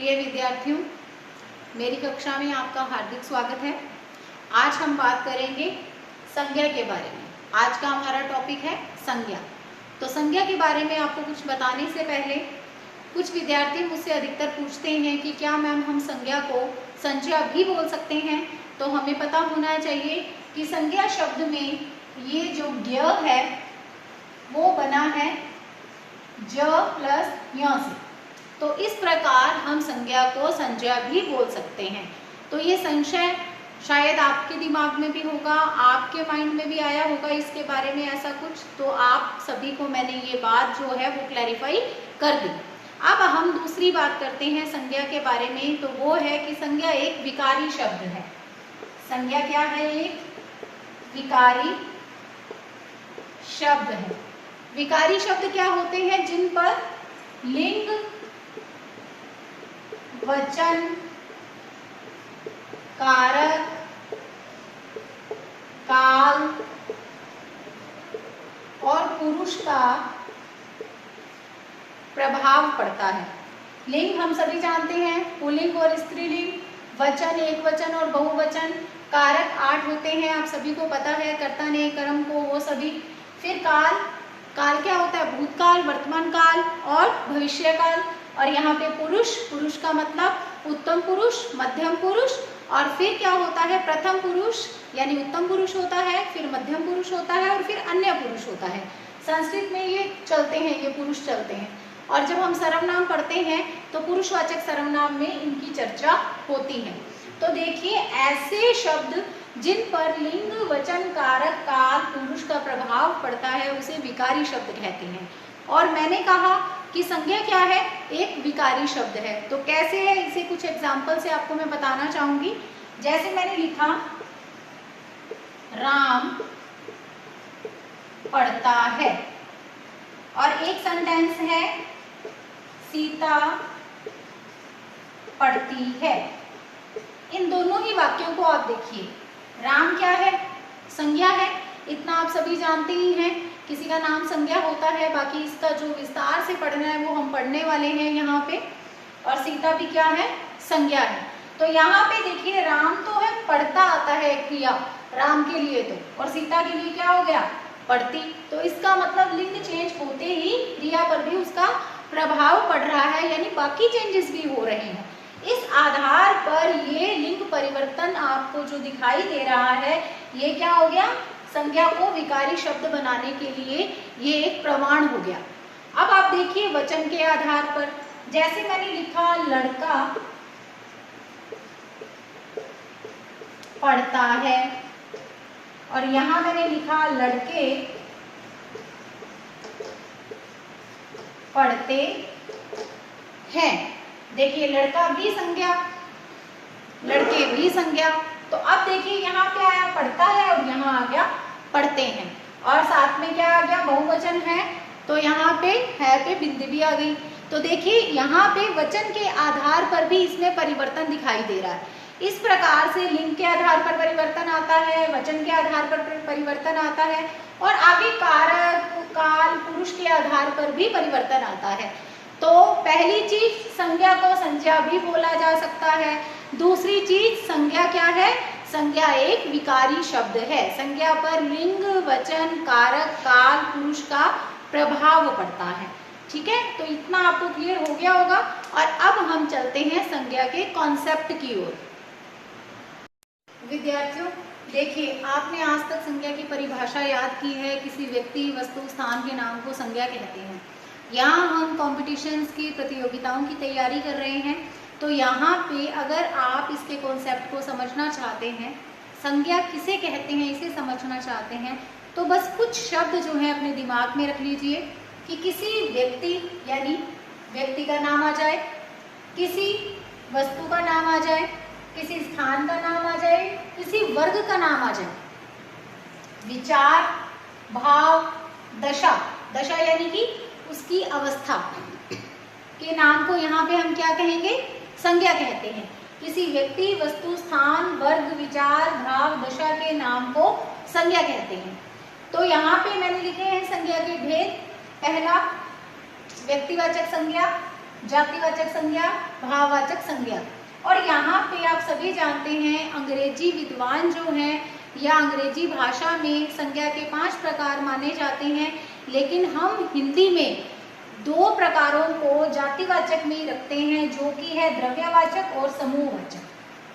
प्रिय विद्यार्थियों, मेरी कक्षा में आपका हार्दिक स्वागत है। आज हम बात करेंगे संज्ञा के बारे में। आज का हमारा टॉपिक है संज्ञा। तो संज्ञा के बारे में आपको कुछ बताने से पहले कुछ विद्यार्थी मुझसे अधिकतर पूछते हैं कि क्या मैम हम संज्ञा को संज्ञा भी बोल सकते हैं। तो हमें पता होना चाहिए कि संज्ञा शब्द में ये जो ज्ञ है वो बना है ज प्लस य से। तो इस प्रकार हम संज्ञा को संज्ञा भी बोल सकते हैं। तो ये संशय शायद आपके दिमाग में भी होगा, आपके माइंड में भी आया होगा इसके बारे में ऐसा कुछ। तो आप सभी को मैंने ये बात जो है वो क्लैरिफाई कर दी। अब हम दूसरी बात करते हैं संज्ञा के बारे में। तो वो है कि संज्ञा एक विकारी शब्द है। संज्ञा क्या है? एक विकारी शब्द है। विकारी शब्द क्या होते हैं? जिन पर लिंग, वचन, कारक, काल और पुरुष का प्रभाव पड़ता है। लिंग हम सभी जानते हैं, पुल्लिंग और स्त्रीलिंग, वचन एक वचन और बहुवचन, कारक 8 होते हैं, आप सभी को पता है, कर्ता ने कर्म को, वो सभी। फिर काल, काल क्या होता है? भूतकाल, वर्तमान काल और भविष्य काल। और यहाँ पे पुरुष, पुरुष का मतलब उत्तम पुरुष, मध्यम पुरुष और फिर क्या होता है? प्रथम पुरुष, यानी उत्तम पुरुष होता है, फिर मध्यम पुरुष होता है और फिर अन्य पुरुष होता है। संस्कृत में ये चलते हैं, ये पुरुष चलते हैं। और जब हम सर्वनाम पढ़ते हैं तो पुरुषवाचक सर्वनाम में इनकी चर्चा होती है। तो देखिए, ऐसे शब्द जिन पर लिंग, वचन, कारक, काल, पुरुष का प्रभाव पड़ता है उसे विकारी शब्द कहते हैं। और मैंने कहा कि संज्ञा क्या है? एक विकारी शब्द है। तो कैसे है, इसे कुछ एग्जाम्पल से आपको मैं बताना चाहूंगी। जैसे मैंने लिखा राम पढ़ता है, और एक सेंटेंस है सीता पढ़ती है। इन दोनों ही वाक्यों को आप देखिए, राम क्या है? संज्ञा है, इतना आप सभी जानते ही हैं। किसी का नाम संज्ञा होता है, बाकी इसका जो विस्तार से पढ़ना है वो हम पढ़ने वाले हैं यहाँ पे। और सीता भी क्या है? संज्ञा है। तो यहाँ पे देखिए, राम तो है, पढ़ता आता है क्रिया राम के लिए तो, और सीता के लिए क्या हो गया? पढ़ती। तो इसका मतलब लिंग चेंज होते ही क्रिया पर भी उसका प्रभाव पड़ रहा है, यानी बाकी चेंजेस भी हो रहे हैं। इस आधार पर ये लिंग परिवर्तन आपको जो दिखाई दे रहा है, ये क्या हो गया? संज्ञा को विकारी शब्द बनाने के लिए ये एक प्रमाण हो गया। अब आप देखिए वचन के आधार पर, जैसे मैंने लिखा लड़का पढ़ता है, और यहां मैंने लिखा लड़के पढ़ते हैं। देखिए, लड़का भी संज्ञा, लड़के भी संज्ञा। तो अब देखिए यहाँ पे आया पढ़ता है और यहाँ आ गया पढ़ते हैं, और साथ में क्या आ गया? बहुवचन है, तो यहाँ पे है पे बिंदी भी आ गई। तो देखिए यहाँ पे वचन के आधार पर भी इसमें परिवर्तन दिखाई दे रहा है। इस प्रकार से लिंग के आधार पर परिवर्तन आता है, वचन के आधार पर परिवर्तन आता है, और आगे कारक, काल, पुरुष के आधार पर भी परिवर्तन आता है। तो पहली चीज, संज्ञा को संज्ञा भी बोला जा सकता है। दूसरी चीज, संज्ञा क्या है? संज्ञा एक विकारी शब्द है। संज्ञा पर लिंग, वचन, कारक, काल, पुरुष का प्रभाव पड़ता है। ठीक है, तो इतना आपको क्लियर हो गया होगा। और अब हम चलते हैं संज्ञा के कॉन्सेप्ट की ओर। विद्यार्थियों देखिए, आपने आज तक संज्ञा की परिभाषा याद की है। किसी व्यक्ति, वस्तु, स्थान के नाम को संज्ञा कहते हैं। यहाँ हम कॉम्पिटिशन्स की, प्रतियोगिताओं की तैयारी कर रहे हैं। तो यहाँ पे अगर आप इसके कॉन्सेप्ट को समझना चाहते हैं, संज्ञा किसे कहते हैं इसे समझना चाहते हैं, तो बस कुछ शब्द जो है अपने दिमाग में रख लीजिए कि किसी व्यक्ति, यानी व्यक्ति का नाम आ जाए, किसी वस्तु का नाम आ जाए, किसी स्थान का नाम आ जाए, किसी वर्ग का नाम आ जाए, विचार, भाव, दशा, दशा यानी कि उसकी अवस्था के नाम को यहाँ पे हम क्या कहेंगे? संज्ञा कहते हैं। किसी व्यक्ति, वस्तु, स्थान, वर्ग, विचार, भाव, दशा के नाम को संज्ञा कहते हैं। तो यहाँ पे मैंने लिखे हैं संज्ञा के भेद। पहला, व्यक्तिवाचक संज्ञा, जातिवाचक संज्ञा, भाववाचक संज्ञा। और यहाँ पे आप सभी जानते हैं अंग्रेजी विद्वान जो हैं या अंग्रेजी भाषा में संज्ञा के 5 प्रकार माने जाते हैं, लेकिन हम हिंदी में 2 प्रकारों को जातिवाचक में रखते हैं, जो कि है द्रव्यवाचक और समूहवाचक।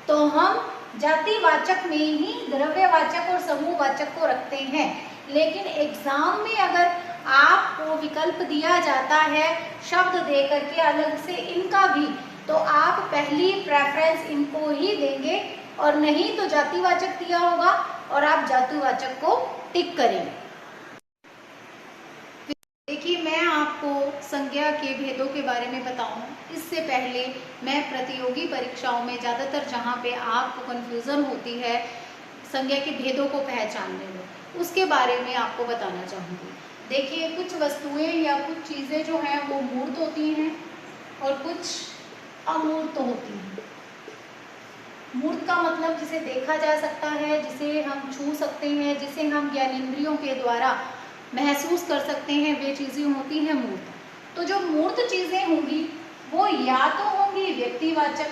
तो हम जातिवाचक में ही द्रव्यवाचक और समूहवाचक को रखते हैं, लेकिन एग्जाम में अगर आपको विकल्प दिया जाता है शब्द दे करके अलग से इनका भी, तो आप पहली प्रेफरेंस इनको ही देंगे, और नहीं तो जातिवाचक दिया होगा और आप जातिवाचक को टिक करेंगे। देखिए, मैं आपको संज्ञा के भेदों के बारे में बताऊं इससे पहले मैं प्रतियोगी परीक्षाओं में ज़्यादातर जहां पे आपको कन्फ्यूज़न होती है संज्ञा के भेदों को पहचानने में, उसके बारे में आपको बताना चाहूँगी। देखिए, कुछ वस्तुएं या कुछ चीज़ें जो हैं वो मूर्त होती हैं और कुछ अमूर्त होती हैं। मूर्त का मतलब जिसे देखा जा सकता है, जिसे हम छू सकते हैं, जिसे हम ज्ञानेंद्रियों के द्वारा महसूस कर सकते हैं, वे चीज़ें होती हैं मूर्त। तो जो मूर्त चीज़ें होंगी वो या तो होंगी व्यक्तिवाचक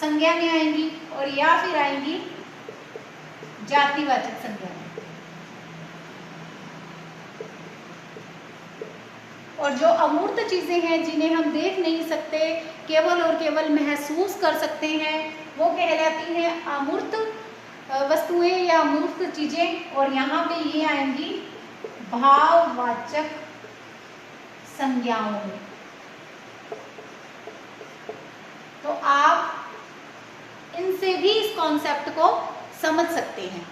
संज्ञा में आएंगी, और या फिर आएंगी जातिवाचक संज्ञा में। और जो अमूर्त चीजें हैं जिन्हें हम देख नहीं सकते, केवल और केवल महसूस कर सकते हैं, वो कहलाती हैं अमूर्त वस्तुएं या अमूर्त चीजें। और यहाँ पे ये आएंगी भाववाचक संज्ञाओं में। तो आप इनसे भी इस कॉन्सेप्ट को समझ सकते हैं।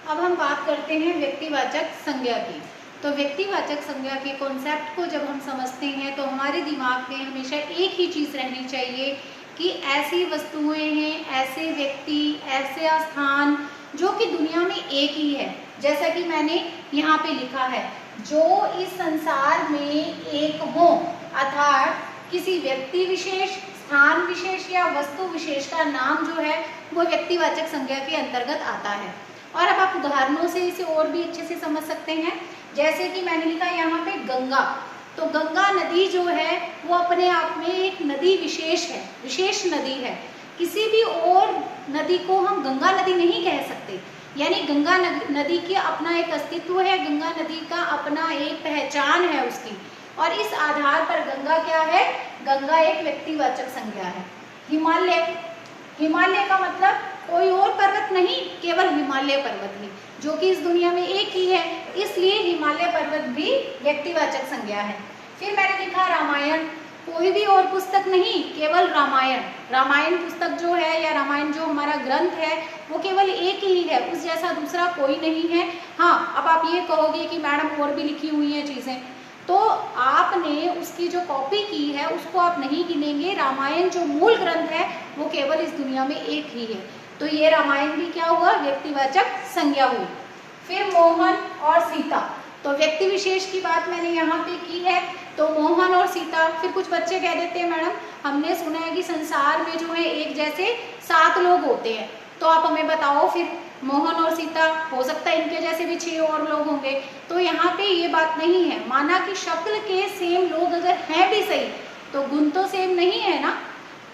अब हम बात करते हैं व्यक्तिवाचक संज्ञा की। तो व्यक्तिवाचक संज्ञा के कॉन्सेप्ट को जब हम समझते हैं तो हमारे दिमाग में हमेशा एक ही चीज़ रहनी चाहिए कि ऐसी वस्तुएं हैं, ऐसे व्यक्ति, ऐसे स्थान जो कि दुनिया में एक ही है। जैसा कि मैंने यहाँ पे लिखा है, जो इस संसार में एक हो, अर्थात किसी व्यक्ति विशेष, स्थान विशेष या वस्तु विशेष का नाम जो है वो व्यक्तिवाचक संज्ञा के अंतर्गत आता है। और अब आप उदाहरणों से इसे और भी अच्छे से समझ सकते हैं। जैसे कि मैंने लिखा यहाँ पे गंगा, तो गंगा नदी जो है वो अपने आप में एक नदी विशेष है, विशेष नदी है। किसी भी और नदी को हम गंगा नदी नहीं कह सकते, यानी गंगा नदी की अपना एक अस्तित्व है, गंगा नदी का अपना एक पहचान है उसकी। और इस आधार पर गंगा क्या है? गंगा एक व्यक्तिवाचक संज्ञा है। हिमालय, हिमालय का मतलब कोई और पर्वत नहीं, केवल हिमालय पर्वत ही, जो कि इस दुनिया में एक ही है, इसलिए हिमालय पर्वत भी व्यक्तिवाचक संज्ञा है। फिर मैंने लिखा रामायण, कोई भी और पुस्तक नहीं, केवल रामायण। रामायण पुस्तक जो है या रामायण जो हमारा ग्रंथ है वो केवल एक ही है, उस जैसा दूसरा कोई नहीं है। हाँ, अब आप ये कहोगे कि मैडम और भी लिखी हुई हैं चीज़ें, तो आपने उसकी जो कॉपी की है उसको आप नहीं गिनेंगे। रामायण जो मूल ग्रंथ है वो केवल इस दुनिया में एक ही है, तो ये रामायण भी क्या हुआ? व्यक्तिवाचक संज्ञा हुई। फिर मोहन और सीता, तो व्यक्ति विशेष की बात मैंने यहाँ पे की है, तो मोहन और सीता। फिर कुछ बच्चे कह देते हैं मैडम हमने सुना है कि संसार में जो है एक जैसे 7 लोग होते हैं, तो आप हमें बताओ फिर मोहन और सीता, हो सकता है इनके जैसे भी 6 और लोग होंगे। तो यहाँ पे ये बात नहीं है, माना कि शक्ल के सेम लोग अगर हैं भी सही, तो गुण तो सेम नहीं है ना,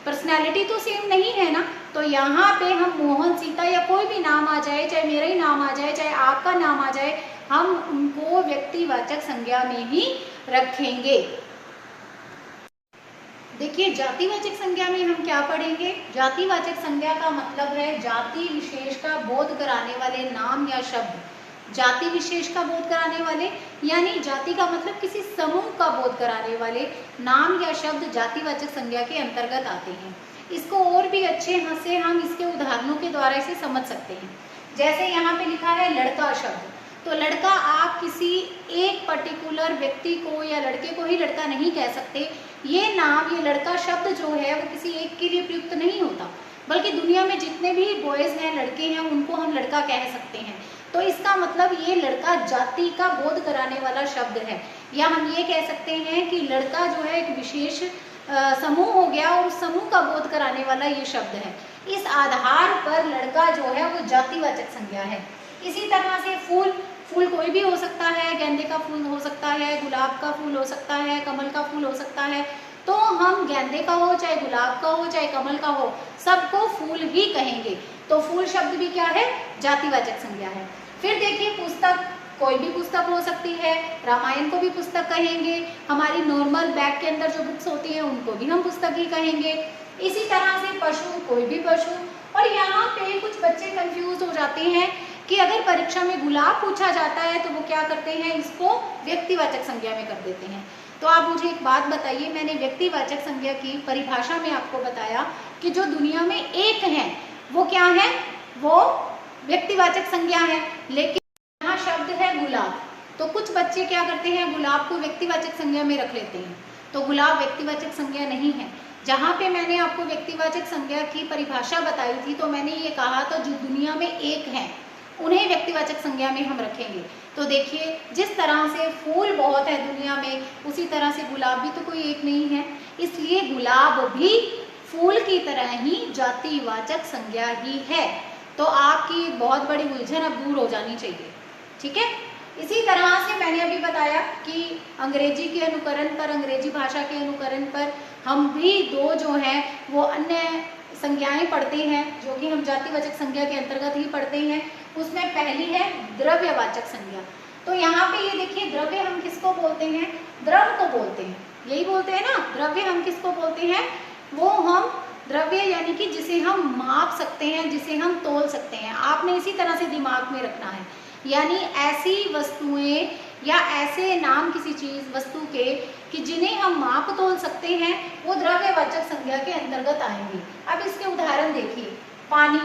पर्सनैलिटी तो सेम नहीं है ना। तो यहाँ पे हम मोहन सीता या कोई भी नाम आ जाए, चाहे मेरा ही नाम आ जाए, चाहे आपका नाम आ जाए, हम उनको व्यक्तिवाचक संज्ञा में ही रखेंगे। देखिए, जातिवाचक संज्ञा में हम क्या पढ़ेंगे? जातिवाचक संज्ञा का मतलब है जाति विशेष का बोध कराने वाले नाम या शब्द। जाति विशेष का बोध कराने वाले, यानी जाति का मतलब किसी समूह का बोध कराने वाले नाम या शब्द जातिवाचक संज्ञा के अंतर्गत आते हैं। इसको और भी अच्छे से हम इसके उदाहरणों के द्वारा इसे समझ सकते हैं। जैसे यहाँ पे लिखा है लड़का शब्द, तो लड़का आप किसी एक पर्टिकुलर व्यक्ति को या लड़के को ही लड़का नहीं कह सकते। ये नाम, ये लड़का शब्द जो है वो किसी एक के लिए प्रयुक्त नहीं होता, बल्कि दुनिया में जितने भी बॉयज़ हैं, लड़के हैं, उनको हम लड़का कह सकते हैं। तो इसका मतलब ये लड़का जाति का बोध कराने वाला शब्द है। या हम ये कह सकते हैं कि लड़का जो है एक विशेष समूह हो गया और उस समूह का बोध कराने वाला ये शब्द है। इस आधार पर लड़का जो है वो जातिवाचक संज्ञा है। इसी तरह से फूल, फूल कोई भी हो सकता है, गेंदे का फूल हो सकता है, गुलाब का फूल हो सकता है, कमल का फूल हो सकता है। तो हम गेंदे का हो, चाहे गुलाब का हो, चाहे कमल का हो, सबको फूल ही कहेंगे। तो फूल शब्द भी क्या है, जातिवाचक संज्ञा है। फिर देखिए पुस्तक, कोई भी पुस्तक हो सकती है, रामायण को भी पुस्तक कहेंगे, हमारी नॉर्मल बैग के अंदर जो बुक्स होती हैं उनको भी हम पुस्तक ही कहेंगे। इसी तरह से पशु, कोई भी पशु। और यहाँ पे कुछ बच्चे कंफ्यूज हो जाते हैं कि अगर परीक्षा में गुलाब पूछा जाता है तो वो क्या करते हैं, इसको व्यक्तिवाचक संज्ञा में कर देते हैं। तो आप मुझे एक बात बताइए, मैंने व्यक्तिवाचक संज्ञा की परिभाषा में आपको बताया कि जो दुनिया में एक है वो क्या है, वो व्यक्तिवाचक संज्ञा है। लेकिन यहाँ शब्द है गुलाब, तो कुछ बच्चे क्या करते हैं, गुलाब को व्यक्तिवाचक संज्ञा में रख लेते हैं। तो गुलाब व्यक्तिवाचक संज्ञा नहीं है। जहाँ पे मैंने आपको व्यक्तिवाचक संज्ञा की परिभाषा बताई थी तो मैंने ये कहा था जो दुनिया में एक है उन्हें व्यक्तिवाचक संज्ञा में हम रखेंगे। तो देखिए जिस तरह से फूल बहुत है दुनिया में, उसी तरह से गुलाब भी तो कोई एक नहीं है, इसलिए गुलाब भी फूल की तरह ही जातिवाचक संज्ञा ही है। तो आपकी बहुत बड़ी उलझन अब दूर हो जानी चाहिए, ठीक है। इसी तरह से मैंने अभी बताया कि अंग्रेजी के अनुकरण पर, अंग्रेजी भाषा के अनुकरण पर हम भी दो जो हैं वो अन्य संज्ञाएं पढ़ते हैं जो कि हम जातिवाचक संज्ञा के अंतर्गत ही पढ़ते हैं। उसमें पहली है द्रव्यवाचक संज्ञा। तो यहाँ पे ये देखिए, द्रव्य हम किसको बोलते हैं, द्रव को बोलते हैं, यही बोलते हैं ना। द्रव्य हम किसको बोलते हैं, वो हम द्रव्य यानी कि जिसे हम माप सकते हैं, जिसे हम तोल सकते हैं। आपने इसी तरह से दिमाग में रखना है, यानी ऐसी वस्तुएं या ऐसे नाम किसी चीज वस्तु के कि जिन्हें हम माप तोल सकते हैं वो द्रव्यवाचक संज्ञा के अंतर्गत आएंगे। अब इसके उदाहरण देखिए, पानी,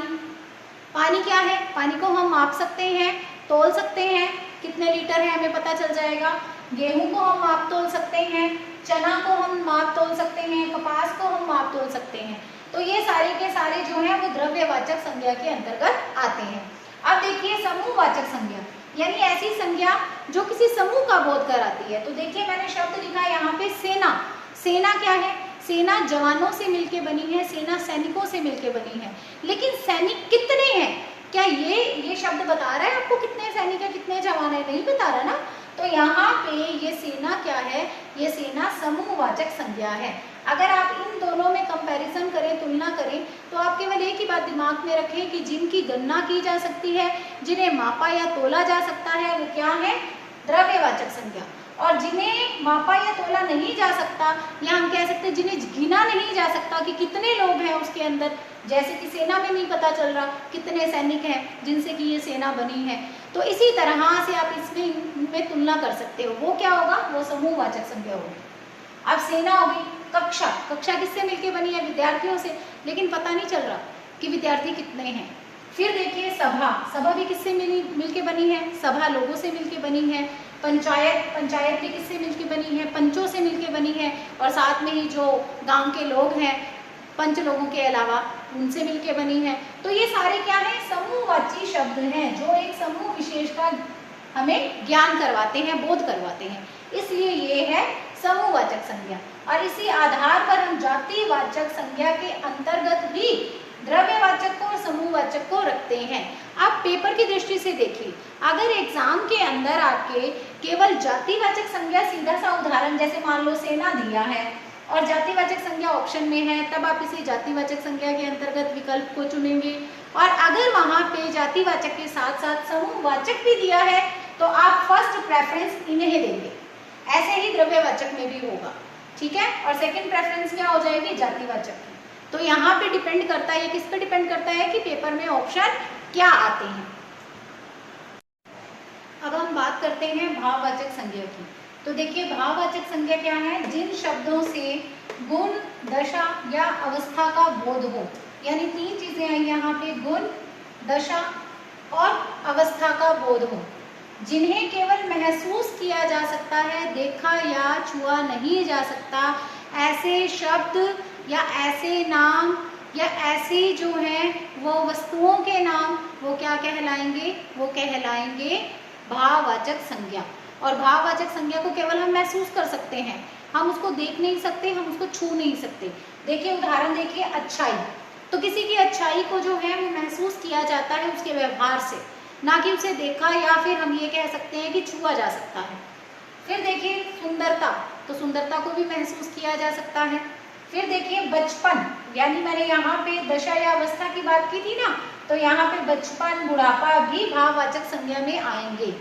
पानी क्या है, पानी को हम माप सकते हैं, तोल सकते हैं, कितने लीटर है हमें पता चल जाएगा। गेहूं को हम माप तोल सकते हैं, चना को हम माप तोल सकते हैं, कपास को हम माप तोल सकते हैं। तो ये सारे के सारे जो है वो द्रव्यवाचक संज्ञा के अंतर्गत आते हैं। अब देखिए समूहवाचक संज्ञा, यानी ऐसी संज्ञा जो किसी समूह का बोध कराती है। तो देखिए मैंने शब्द लिखा है यहाँ पे सेना। सेना क्या है, सेना जवानों से मिलके बनी है, सेना सैनिकों से मिलके बनी है। लेकिन सैनिक कितने हैं, क्या ये शब्द बता रहा है आपको कितने सैनिक है, कितने जवान है, नहीं बता रहा ना। तो यहाँ पे ये सेना क्या है, ये सेना समूहवाचक संज्ञा है। अगर आप इन दोनों में कंपैरिजन करें, तुलना करें, तो आप केवल एक ही बात दिमाग में रखें कि जिनकी गणना की जा सकती है, जिन्हें मापा या तोला जा सकता है, वो क्या है, द्रव्यवाचक संज्ञा। और जिन्हें मापा या तोला नहीं जा सकता, या हम कह सकते हैं जिन्हें गिना नहीं जा सकता कि कितने लोग हैं उसके अंदर, जैसे कि सेना में नहीं पता चल रहा कितने सैनिक हैं जिनसे कि ये सेना बनी है, तो इसी तरह से आप इसमें तुलना कर सकते हो। वो क्या होगा, वो समूहवाचक संज्ञा होगी। अब सेना होगी, कक्षा, कक्षा किससे मिलके बनी है, विद्यार्थियों से, लेकिन पता नहीं चल रहा कि विद्यार्थी कितने हैं। फिर देखिए सभा, सभा भी किससे मिलके बनी है, सभा लोगों से मिलके बनी है। पंचायत, पंचायत भी किससे मिलके बनी है, पंचों से मिलके बनी है। और साथ में ही जो गांव के लोग हैं, पंच लोगों के अलावा, उनसे मिलके बनी है। तो ये सारे क्या है, समूहवाची शब्द हैं जो एक समूह विशेष का हमें ज्ञान करवाते हैं, बोध करवाते हैं, इसलिए ये है समूहवाचक संज्ञा। और इसी आधार पर हम जातिवाचक संज्ञा के अंतर्गत ही द्रव्यवाचक को और समूहवाचक को रखते हैं। आप पेपर की दृष्टि से देखिए, अगर एग्जाम के अंदर आपके केवल जातिवाचक संज्ञा, सीधा सा उदाहरण जैसे मान लो सेना दिया है और जातिवाचक संज्ञा ऑप्शन में है, तब आप इसे जातिवाचक संज्ञा के अंतर्गत विकल्प को चुनेंगे। और अगर वहां पे जातिवाचक के साथ साथ समूहवाचक भी दिया है तो आप फर्स्ट प्रेफरेंस इन्हें देंगे। ऐसे ही द्रव्यवाचक में भी होगा, ठीक है। और सेकंड प्रेफरेंस क्या हो जाएगी, जातिवाचक की। तो यहाँ पे डिपेंड करता है, किस पे डिपेंड करता है कि पेपर में ऑप्शन क्या आते हैं। अब हम बात करते हैं भाववाचक संज्ञा की। तो देखिए भाववाचक संज्ञा क्या है, जिन शब्दों से गुण, दशा या अवस्था का बोध हो, यानी तीन चीजें आई यहाँ पे, गुण, दशा और अवस्था का बोध हो, जिन्हें केवल महसूस किया जा सकता है, देखा या छुआ नहीं जा सकता। ऐसे शब्द या ऐसे नाम या ऐसी जो हैं वो वस्तुओं के नाम, वो क्या कहलाएंगे, वो कहलाएंगे भाववाचक संज्ञा। और भाववाचक संज्ञा को केवल हम महसूस कर सकते हैं, हम उसको देख नहीं सकते, हम उसको छू नहीं सकते। देखिए उदाहरण देखिए, अच्छाई, तो किसी की अच्छाई को जो है वो महसूस किया जाता है उसके व्यवहार से। ना कि उसे देखा या फिर हम ये कह सकते हैं कि छुआ जा सकता है। फिर देखिए सुंदरता, तो सुंदरता को भी महसूस किया जा सकता है। फिर देखिए बचपन, यानी मैंने यहाँ पे दशा या अवस्था की बात की थी ना, तो यहाँ पे बचपन, बुढ़ापा भी भाववाचक संज्ञा में आएंगे।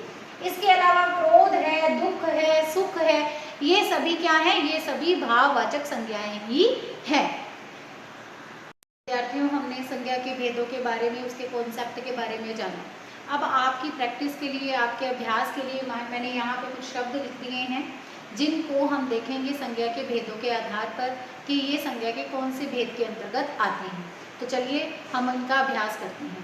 इसके अलावा क्रोध है, दुख है, सुख है, ये सभी क्या है, ये सभी भाववाचक संज्ञाएं ही हैं। विद्यार्थियों, हमने संज्ञा के भेदों के बारे में, उसके कॉन्सेप्ट के बारे में जाना। अब आपकी प्रैक्टिस के लिए, आपके अभ्यास के लिए मैंने यहाँ पे कुछ शब्द लिख दिए हैं जिनको हम देखेंगे संज्ञा के भेदों के आधार पर कि ये संज्ञा के कौन से भेद के अंतर्गत आते हैं। तो चलिए हम इनका अभ्यास करते हैं।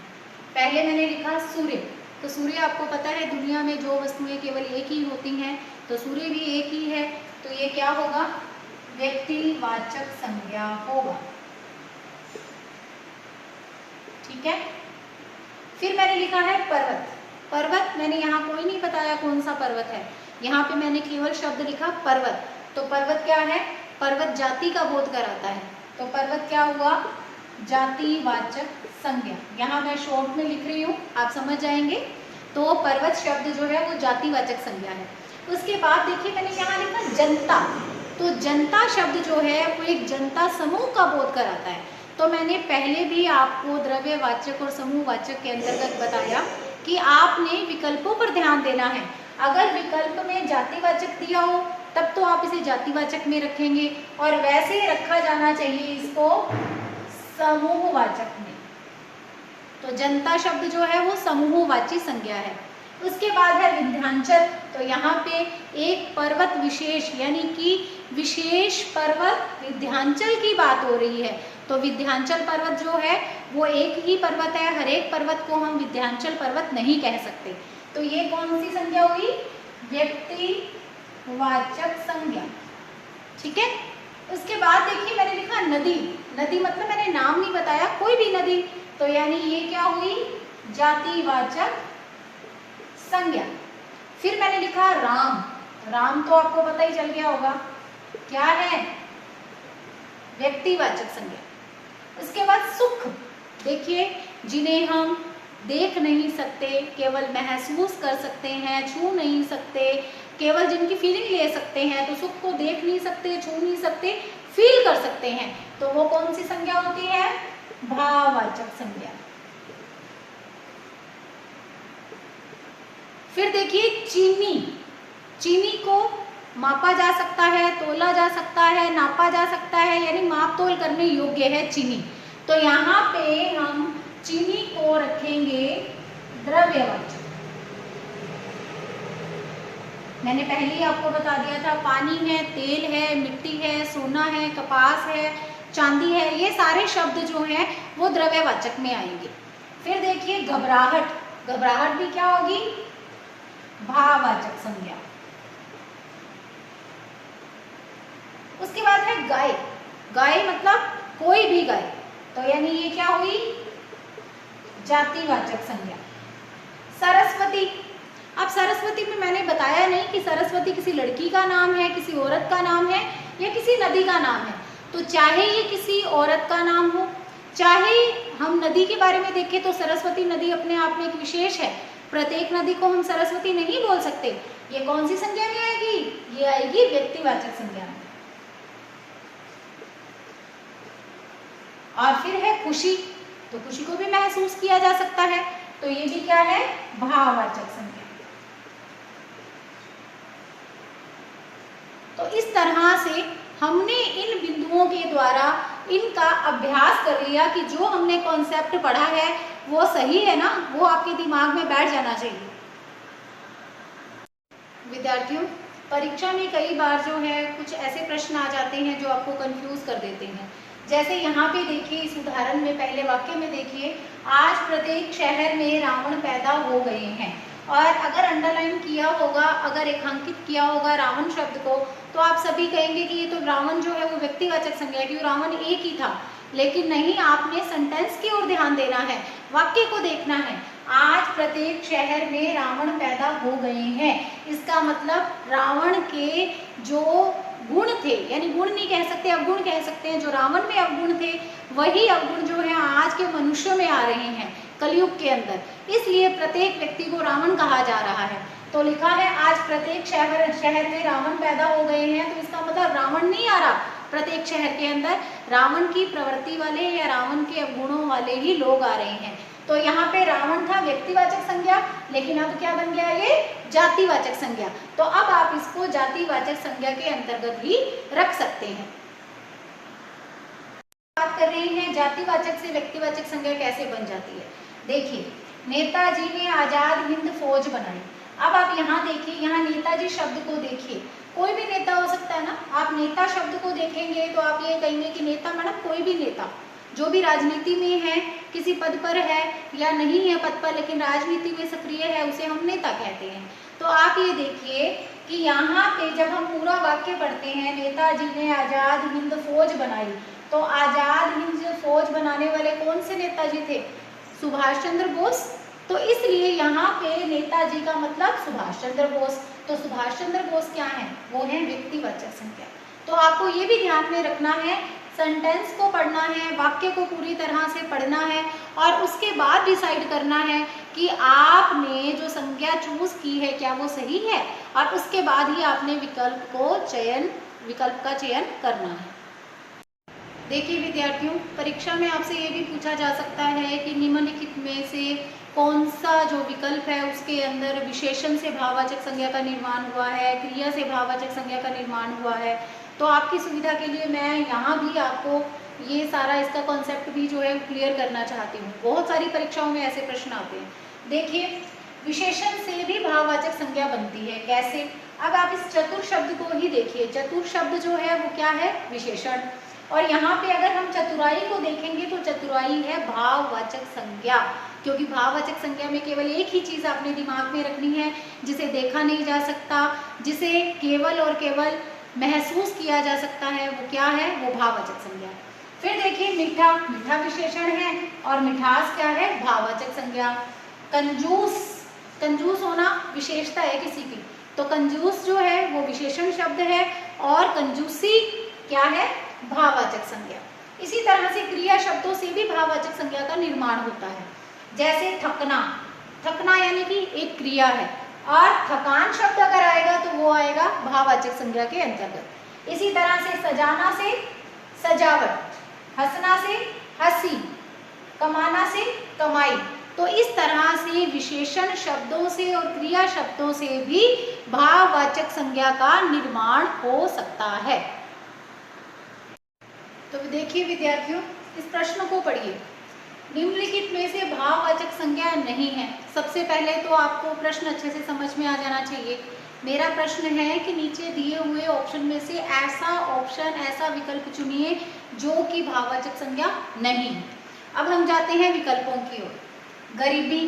पहले मैंने लिखा सूर्य, तो सूर्य आपको पता है दुनिया में जो वस्तुएं केवल एक ही होती हैं, तो सूर्य भी एक ही है, तो ये क्या होगा, व्यक्तिवाचक संज्ञा होगा। ठीक है। फिर मैंने लिखा है पर्वत, पर्वत मैंने यहाँ कोई नहीं बताया कौन सा पर्वत है, यहाँ पे मैंने केवल शब्द लिखा पर्वत। तो पर्वत क्या है, पर्वत जाति का बोध कराता है, तो पर्वत क्या हुआ, जातिवाचक संज्ञा। यहाँ मैं शॉर्ट में लिख रही हूँ, आप समझ जाएंगे। तो पर्वत शब्द जो है वो जातिवाचक संज्ञा है। उसके बाद देखिए मैंने यहाँ लिखा जनता, तो जनता शब्द जो है वो एक जनता समूह का बोध कराता है। तो मैंने पहले भी आपको द्रव्यवाचक और समूहवाचक के अंतर्गत बताया कि आपने विकल्पों पर ध्यान देना है। अगर विकल्प में जातिवाचक दिया हो तब तो आप इसे जातिवाचक में रखेंगे, और वैसे रखा जाना चाहिए इसको समूहवाचक में। तो जनता शब्द जो है वो समूहवाची संज्ञा है। उसके बाद है विंध्याचल, तो यहाँ पे एक पर्वत विशेष यानी कि विशेष पर्वत विंध्याचल की बात हो रही है। तो विंध्याचल पर्वत जो है वो एक ही पर्वत है, हर एक पर्वत को हम विंध्याचल पर्वत नहीं कह सकते। तो ये कौन सी संज्ञा हुई, व्यक्तिवाचक संज्ञा। ठीक है। उसके बाद देखिए मैंने लिखा नदी, नदी मतलब मैंने नाम नहीं बताया, कोई भी नदी, तो यानी ये क्या हुई, जातिवाचक संज्ञा। फिर मैंने लिखा राम, राम तो आपको पता ही चल गया होगा क्या है, व्यक्तिवाचक संज्ञा। उसके बाद सुख, देखिए जिन्हें हम देख नहीं सकते, केवल महसूस कर सकते हैं, छू नहीं सकते, केवल जिनकी फीलिंग ले सकते हैं, तो सुख को देख नहीं सकते, छू नहीं सकते, फील कर सकते हैं, तो वो कौन सी संज्ञा होती है, भाववाचक संज्ञा। फिर देखिए चीनी, चीनी को मापा जा सकता है, तोला जा सकता है, नापा जा सकता है, यानी माप तोल करने योग्य है चीनी। तो यहाँ पे हम चीनी को रखेंगे द्रव्यवाचक। मैंने पहले ही आपको बता दिया था, पानी है, तेल है, मिट्टी है, सोना है, कपास है, चांदी है, ये सारे शब्द जो हैं वो द्रव्यवाचक में आएंगे। फिर देखिए घबराहट, घबराहट भी क्या होगी, भाववाचक संज्ञा। उसके बाद है गाय, गाय मतलब कोई भी गाय, तो यानी ये क्या हुई, जातिवाचक संज्ञा। सरस्वती, अब सरस्वती में मैंने बताया नहीं कि सरस्वती किसी लड़की का नाम है, किसी औरत का नाम है या किसी नदी का नाम है। तो चाहे ये किसी औरत का नाम हो, चाहे हम नदी के बारे में देखें तो सरस्वती नदी अपने आप में एक विशेष है, प्रत्येक नदी को हम सरस्वती नहीं बोल सकते। ये कौन सी संज्ञा में आएगी, ये आएगी व्यक्तिवाचक संज्ञा में। और फिर है खुशी, तो खुशी को भी महसूस किया जा सकता है, तो ये भी क्या है, भाववाचक संज्ञा। तो इस तरह से हमने इन बिंदुओं के द्वारा इनका अभ्यास कर लिया कि जो हमने कॉन्सेप्ट पढ़ा है वो सही है ना, वो आपके दिमाग में बैठ जाना चाहिए। विद्यार्थियों, परीक्षा में कई बार जो है कुछ ऐसे प्रश्न आ जाते हैं जो आपको कंफ्यूज कर देते हैं। जैसे यहाँ पे देखिए, इस उदाहरण में पहले वाक्य में देखिए, आज प्रत्येक शहर में रावण पैदा हो गए हैं। और अगर अंडरलाइन किया होगा, अगर रेखांकित किया होगा रावण शब्द को, तो आप सभी कहेंगे कि ये तो रावण जो है वो व्यक्तिवाचक संज्ञा है, क्योंकि रावण एक ही था। लेकिन नहीं, आपने सेंटेंस की ओर ध्यान देना है, वाक्य को देखना है। आज प्रत्येक शहर में रावण पैदा हो गए हैं, इसका मतलब रावण के जो गुण थे, यानी गुण नहीं कह सकते, अवगुण कह सकते हैं, जो रावण में अवगुण थे वही अवगुण जो है आज के मनुष्यों में आ रहे हैं। कलयुग के अंदर, इसलिए प्रत्येक व्यक्ति को रावण कहा जा रहा है। तो लिखा है आज प्रत्येक शहर में रावण पैदा हो गए हैं, तो इसका मतलब रावण नहीं आ रहा, प्रत्येक शहर के अंदर रावण की प्रवृत्ति वाले या रावण के अवगुणों वाले ही लोग आ रहे हैं। तो यहाँ पे रावण था व्यक्तिवाचक संज्ञा, लेकिन अब क्या बन गया, ये जातिवाचक संज्ञा। तो अब आप इसको जातिवाचक संज्ञा के अंतर्गत ही रख सकते हैं। बात कर रहे हैं जातिवाचक से व्यक्तिवाचक संज्ञा कैसे बन जाती है। देखिए, नेताजी ने आजाद हिंद फौज बनाई। अब आप यहाँ देखिए, यहाँ नेताजी शब्द को देखिए, कोई भी नेता हो सकता है ना। आप नेता शब्द को देखेंगे तो आप ये कहेंगे कि नेता मतलब कोई भी नेता जो भी राजनीति में है, किसी पद पर है या नहीं है पद पर, लेकिन राजनीति में सक्रिय है, उसे हम नेता कहते हैं। तो आप ये देखिए कि यहाँ पे जब हम पूरा वाक्य पढ़ते हैं, नेताजी ने आजाद हिंद फौज बनाई, तो आजाद हिंद फौज बनाने वाले कौन से नेताजी थे, सुभाष चंद्र बोस। तो इसलिए यहाँ पे नेताजी का मतलब सुभाष चंद्र बोस। तो सुभाष चंद्र बोस क्या है, वो है व्यक्तिवाचक संज्ञा। तो आपको ये भी ध्यान में रखना है, सेंटेंस को पढ़ना है, वाक्य को पूरी तरह से पढ़ना है और उसके बाद डिसाइड करना है कि आपने जो संज्ञा चूज की है क्या वो सही है, और उसके बाद ही आपने विकल्प का चयन करना है। देखिए विद्यार्थियों, परीक्षा में आपसे ये भी पूछा जा सकता है कि निम्नलिखित में से कौन सा जो विकल्प है उसके अंदर विशेषण से भाववाचक संज्ञा का निर्माण हुआ है, क्रिया से भाववाचक संज्ञा का निर्माण हुआ है। तो आपकी सुविधा के लिए मैं यहाँ भी आपको ये सारा इसका कॉन्सेप्ट भी जो है क्लियर करना चाहती हूँ। बहुत सारी परीक्षाओं में ऐसे प्रश्न आते हैं। देखिए, विशेषण से भी भाववाचक संज्ञा बनती है, कैसे। अब आप इस चतुर शब्द को ही देखिए, चतुर शब्द जो है वो क्या है, विशेषण। और यहाँ पे अगर हम चतुराई को देखेंगे तो चतुराई है भाववाचक संज्ञा, क्योंकि भाववाचक संज्ञा में केवल एक ही चीज आपने दिमाग में रखनी है, जिसे देखा नहीं जा सकता, जिसे केवल और केवल महसूस किया जा सकता है, वो क्या है, वो भाववाचक संज्ञा। फिर देखिए मीठा, मीठा विशेषण है और मिठास क्या है, भाववाचक संज्ञा। कंजूस, कंजूस होना विशेषता है किसी की, तो कंजूस जो है वो विशेषण शब्द है और कंजूसी क्या है, भाववाचक संज्ञा। इसी तरह से क्रिया शब्दों से भी भाववाचक संज्ञा का निर्माण होता है। जैसे थकना, थकना यानी कि एक क्रिया है, और थकान शब्द अगर आएगा तो वो आएगा भाववाचक संज्ञा के अंतर्गत। इसी तरह से सजाना से सजावट, हंसना से हंसी, कमाना से कमाई। तो इस तरह से विशेषण शब्दों से और क्रिया शब्दों से भी भाववाचक संज्ञा का निर्माण हो सकता है। तो देखिए विद्यार्थियों, इस प्रश्न को पढ़िए। निम्नलिखित में से भाववाचक संज्ञा नहीं है। सबसे पहले तो आपको प्रश्न अच्छे से समझ में आ जाना चाहिए। मेरा प्रश्न है कि नीचे दिए हुए ऑप्शन में से ऐसा ऑप्शन, ऐसा विकल्प चुनिए जो कि भाववाचक संज्ञा नहीं है। अब हम जाते हैं विकल्पों की ओर। गरीबी,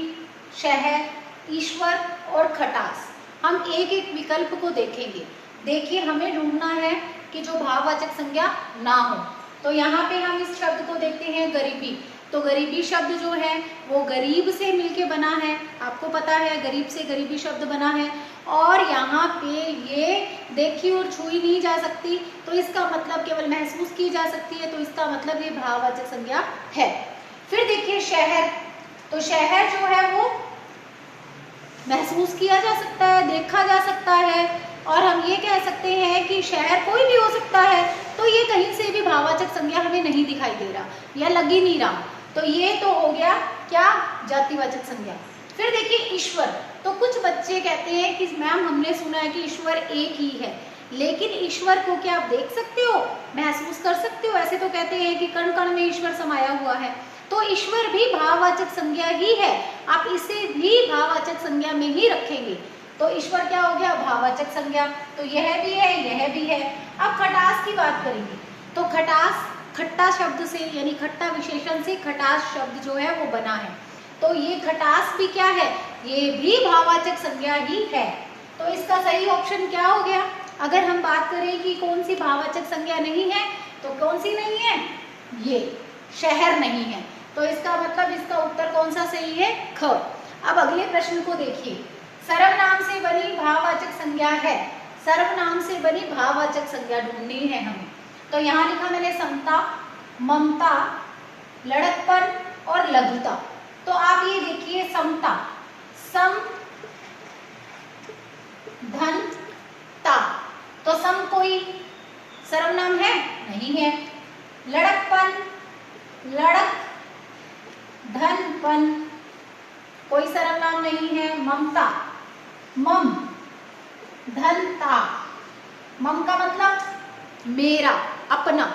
शहर, ईश्वर और खटास। हम एक एक विकल्प को देखेंगे। देखिए, हमें ढूंढना है कि जो भाववाचक संज्ञा ना हो। तो यहाँ पे हम इस शब्द को देखते हैं गरीबी। तो गरीबी शब्द जो है वो गरीब से मिलके बना है, आपको पता है गरीब से गरीबी शब्द बना है। और यहाँ पे ये देखी और छुई नहीं जा सकती, तो इसका मतलब केवल महसूस की जा सकती है, तो इसका मतलब ये भाववाचक संज्ञा है। फिर देखिए शहर, तो शहर जो है वो महसूस किया जा सकता है, देखा जा सकता है, और हम ये कह सकते हैं कि शहर कोई भी हो सकता है। तो ये कहीं से भी भाववाचक संज्ञा हमें नहीं दिखाई दे रहा या लग ही नहीं रहा। तो ये तो हो गया क्या, जातिवाचक संज्ञा। फिर देखिए ईश्वर। तो कुछ बच्चे कहते हैं कि मैम हमने सुना है कि ईश्वर एक ही है, लेकिन ईश्वर को क्या आप देख सकते हो, महसूस कर सकते हो? ऐसे तो कहते हैं कि कण कण में ईश्वर समाया हुआ है। तो ईश्वर भी भाववाचक संज्ञा ही है, आप इसे भी भाववाचक संज्ञा में ही रखेंगे। तो ईश्वर क्या हो गया, भाववाचक संज्ञा। तो यह भी है, यह भी है। अब खटास की बात करेंगे। तो खटास, खट्टा शब्द से यानी खट्टा विशेषण से खटास शब्द जो है वो बना है। तो ये खटास भी क्या है, ये भी भाववाचक संज्ञा ही है। तो इसका सही ऑप्शन क्या हो गया? अगर हम बात करें कि कौन सी भाववाचक संज्ञा नहीं है, तो कौन सी नहीं है, ये शहर नहीं है। तो इसका मतलब इसका उत्तर कौन सा सही है, ख। अब अगले प्रश्न को देखिए। सर्वनाम से बनी भाववाचक संज्ञा है, सर्वनाम से बनी भाववाचक संज्ञा ढूंढनी है हमें। तो यहाँ लिखा मैंने समता, ममता, लड़कपन और लघुता। तो आप ये देखिए समता, सम धन ता, तो सम कोई सर्वनाम है नहीं है। लड़कपन, लड़क धनपन कोई सर्वनाम नहीं है। ममता, मम धनता, मम का मतलब मेरा, अपना।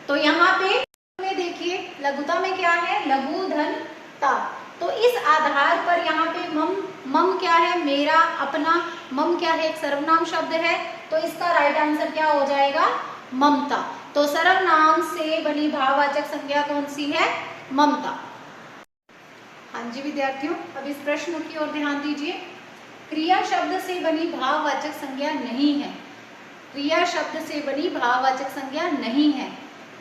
तो यहाँ पे देखिए लघुता में क्या है, लघु धन ता। तो इस आधार पर यहाँ पे मम क्या है, मेरा, अपना। मम क्या है, एक सर्वनाम शब्द है, तो इसका राइट आंसर क्या हो जाएगा, ममता। तो सर्वनाम से बनी भाववाचक संज्ञा कौन सी है, ममता। हाँ जी विद्यार्थियों, अब इस प्रश्न की ओर ध्यान दीजिए। क्रिया शब्द से बनी भाववाचक संज्ञा नहीं है, क्रिया शब्द से बनी भाववाचक संज्ञा नहीं है।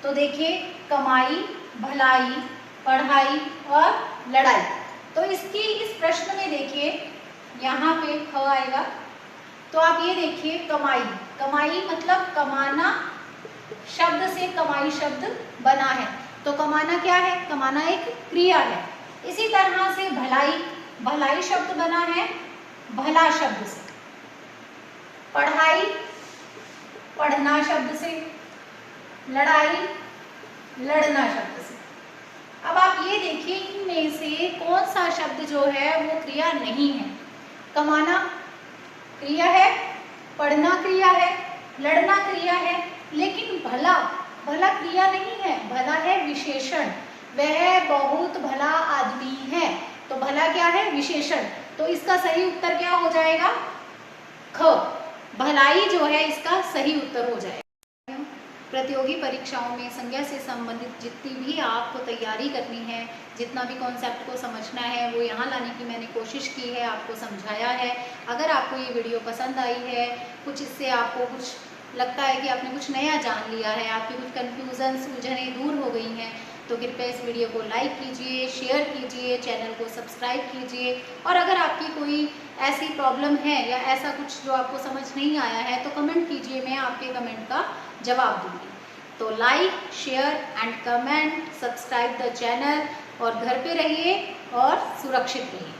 तो देखिए कमाई, भलाई, पढ़ाई और लड़ाई। तो इसकी इस प्रश्न में देखिए यहाँ पे ख आएगा। तो आप ये देखिए कमाई, कमाई मतलब कमाना शब्द से कमाई शब्द बना है। तो कमाना क्या है, कमाना एक क्रिया है। इसी तरह से भलाई, भलाई शब्द बना है भला शब्द से। पढ़ाई पढ़ना शब्द से, लड़ाई लड़ना शब्द से। अब आप ये देखिए इनमें से कौन सा शब्द जो है वो क्रिया नहीं है। कमाना क्रिया है, पढ़ना क्रिया है, लड़ना क्रिया है, लेकिन भला, भला क्रिया नहीं है, भला है विशेषण। वह बहुत भला आदमी है, तो भला क्या है, विशेषण। तो इसका सही उत्तर क्या हो जाएगा, ख, भलाई जो है इसका सही उत्तर हो जाएगा। प्रतियोगी परीक्षाओं में संज्ञा से संबंधित जितनी भी आपको तैयारी करनी है, जितना भी कॉन्सेप्ट को समझना है, वो यहाँ लाने की मैंने कोशिश की है, आपको समझाया है। अगर आपको ये वीडियो पसंद आई है, कुछ इससे आपको कुछ लगता है कि आपने कुछ नया जान लिया है, आपकी कुछ कन्फ्यूजन उलझनें दूर हो गई हैं, तो कृपया इस वीडियो को लाइक कीजिए, शेयर कीजिए, चैनल को सब्सक्राइब कीजिए। और अगर आपकी कोई ऐसी प्रॉब्लम है या ऐसा कुछ जो आपको समझ नहीं आया है तो कमेंट कीजिए, मैं आपके कमेंट का जवाब दूंगी। तो like, share and comment, subscribe the channel और घर पे रहिए और सुरक्षित रहिए।